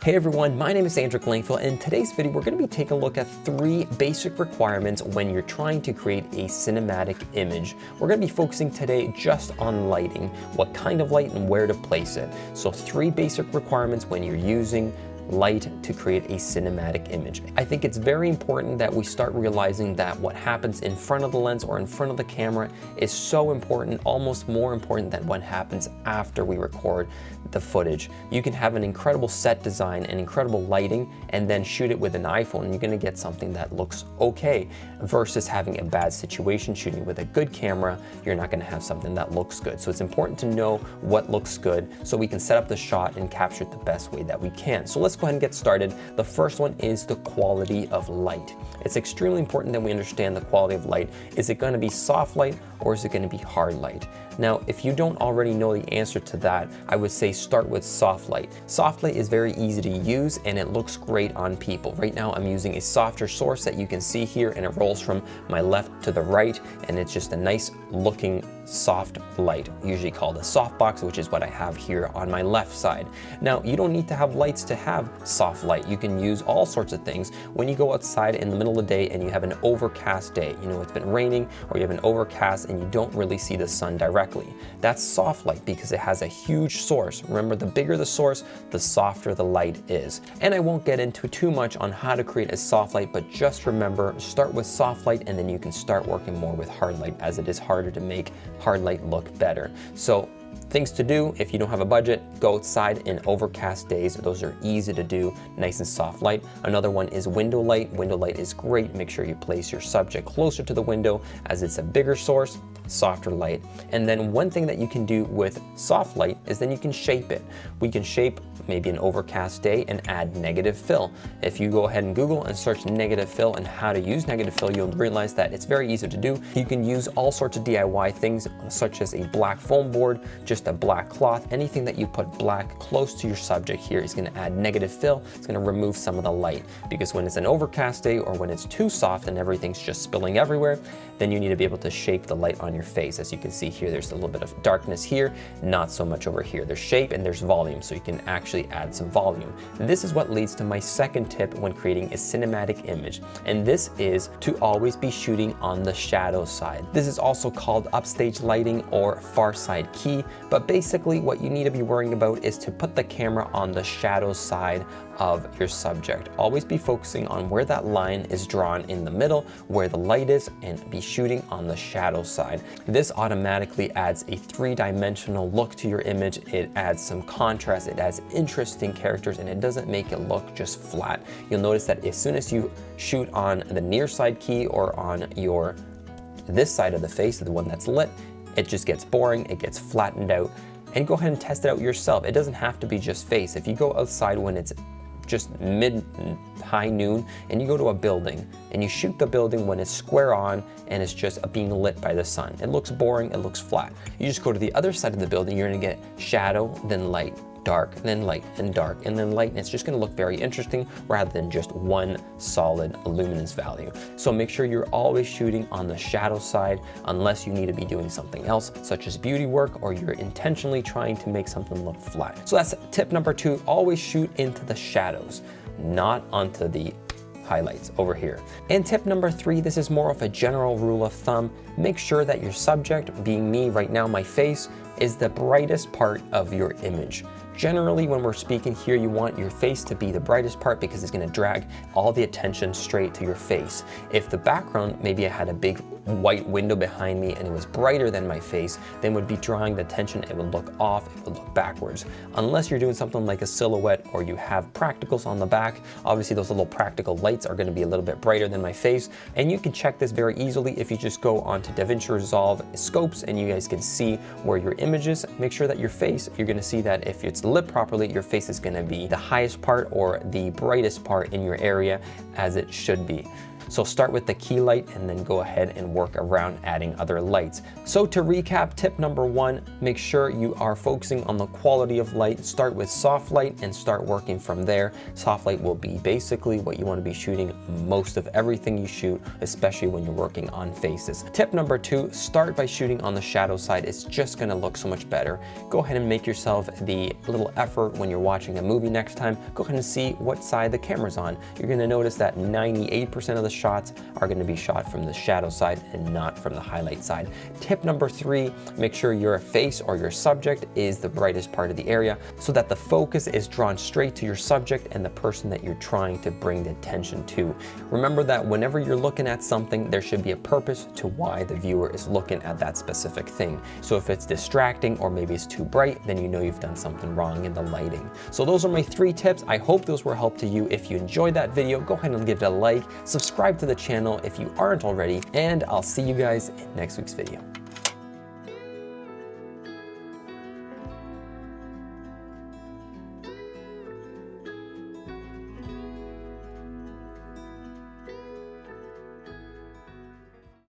Hey everyone, my name is Andrew Langfield, and in today's video we're going to be taking a look at 3 basic requirements when you're trying to create a cinematic image. We're going to be focusing today just on lighting, what kind of light and where to place it. So 3 basic requirements when you're using light to create a cinematic image. I think it's very important that we start realizing that what happens in front of the lens or in front of the camera is so important, almost more important than what happens after we record the footage. You can have an incredible set design and incredible lighting and then shoot it with an iPhone and you're gonna get something that looks okay, versus having a bad situation shooting with a good camera, you're not gonna have something that looks good. So it's important to know what looks good so we can set up the shot and capture it the best way that we can. So let's go ahead and get started. The first one is the quality of light. It's extremely important that we understand the quality of light. Is it going to be soft light or is it going to be hard light? Now, if you don't already know the answer to that, I would say start with soft light. Soft light is very easy to use and it looks great on people. Right now I'm using a softer source that you can see here, and it rolls from my left to the right, and it's just a nice looking soft light, usually called a softbox, which is what I have here on my left side. Now, you don't need to have lights to have soft light. You can use all sorts of things. When you go outside in the middle of the day and you have an overcast day, you know, it's been raining or you have an overcast and you don't really see the sun directly, that's soft light because it has a huge source. Remember, the bigger the source, the softer the light is. And I won't get into too much on how to create a soft light, but just remember, start with soft light and then you can start working more with hard light, as it is harder to make hard light look better. So things to do if you don't have a budget: go outside in overcast days. Those are easy to do, nice and soft light. Another one is window light. Window light is great. Make sure you place your subject closer to the window as it's a bigger source, softer light. And then one thing that you can do with soft light is then you can shape it. We can shape maybe an overcast day and add negative fill. If you go ahead and Google and search negative fill and how to use negative fill, you'll realize that it's very easy to do. You can use all sorts of DIY things, such as a black foam board, just a black cloth. Anything that you put black close to your subject here is going to add negative fill. It's going to remove some of the light, because when it's an overcast day or when it's too soft and everything's just spilling everywhere, then you need to be able to shape the light on your face. As you can see here, there's a little bit of darkness here, not so much over here. There's shape and there's volume, so you can actually add some volume. This is what leads to my second tip when creating a cinematic image, and this is to always be shooting on the shadow side. This is also called upstage lighting or far side key, but basically what you need to be worrying about is to put the camera on the shadow side of your subject. Always be focusing on where that line is drawn in the middle, where the light is, and be shooting on the shadow side. This automatically adds a 3-dimensional look to your image. It adds some contrast, it adds interesting characters, and it doesn't make it look just flat. You'll notice that as soon as you shoot on the near side key or on this side of the face, the one that's lit, it just gets boring, it gets flattened out. And go ahead and test it out yourself. It doesn't have to be just face. If you go outside when it's just high noon and you go to a building and you shoot the building when it's square on and it's just being lit by the sun, it looks boring, it looks flat. You just go to the other side of the building, you're gonna get shadow, then light, dark, then light, and dark, and then light, and it's just gonna look very interesting rather than just one solid luminance value. So make sure you're always shooting on the shadow side unless you need to be doing something else, such as beauty work, or you're intentionally trying to make something look flat. So that's tip number 2, always shoot into the shadows, not onto the highlights over here. And tip number 3, this is more of a general rule of thumb: make sure that your subject, being me right now, my face, is the brightest part of your image. Generally, when we're speaking here, you want your face to be the brightest part because it's going to drag all the attention straight to your face. If the background, maybe I had a big white window behind me and it was brighter than my face, then would be drawing the attention, it would look off, it would look backwards. Unless you're doing something like a silhouette or you have practicals on the back, obviously those little practical lights are going to be a little bit brighter than my face, and you can check this very easily if you just go onto DaVinci Resolve scopes and you guys can see where your image is. Make sure that your face, you're going to see that if it's lit properly, your face is going to be the highest part or the brightest part in your area, as it should be. So start with the key light and then go ahead and work around adding other lights. So to recap, tip number 1, make sure you are focusing on the quality of light. Start with soft light and start working from there. Soft light will be basically what you want to be shooting most of everything you shoot, especially when you're working on faces. Tip number 2, start by shooting on the shadow side. It's just going to look so much better. Go ahead and make yourself the little effort when you're watching a movie next time. Go ahead and see what side the camera's on. You're going to notice that 98% of the shots are going to be shot from the shadow side and not from the highlight side. Tip number 3, make sure your face or your subject is the brightest part of the area so that the focus is drawn straight to your subject and the person that you're trying to bring the attention to. Remember that whenever you're looking at something, there should be a purpose to why the viewer is looking at that specific thing. So if it's distracting or maybe it's too bright, then you know you've done something wrong in the lighting. So those are my 3 tips. I hope those were help to you. If you enjoyed that video, go ahead and give it a like, subscribe to the channel if you aren't already, and I'll see you guys in next week's video.